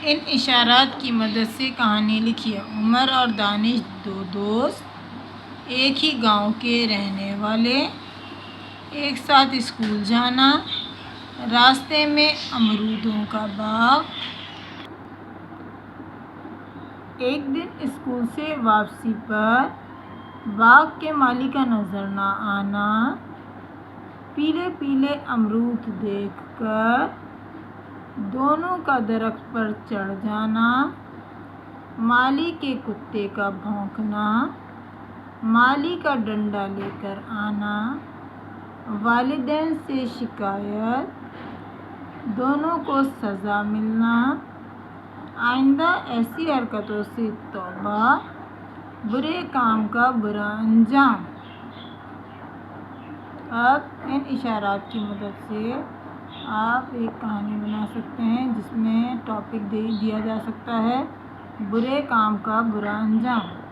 ان اشارات کی مدد سے کہانی لکھیے۔ عمر اور دانش دو دوست، ایک ہی گاؤں کے رہنے والے، ایک ساتھ اسکول جانا، راستے میں امرودوں کا باغ۔ ایک دن اسکول سے واپسی پر باغ کے مالی کا نظر نہ آنا، پیلے پیلے امرود دیکھ کر دونوں کا درخت پر چڑھ جانا، مالی کے کتے کا بھونکنا، مالی کا ڈنڈا لے کر آنا، والدین سے شکایت، دونوں کو سزا ملنا، آئندہ ایسی حرکتوں سے توبہ، برے کام کا برا انجام۔ اب ان اشارات کی مدد سے آپ ایک کہانی بنا سکتے ہیں جس میں ٹاپک دیا جا سکتا ہے برے کام کا برا انجام۔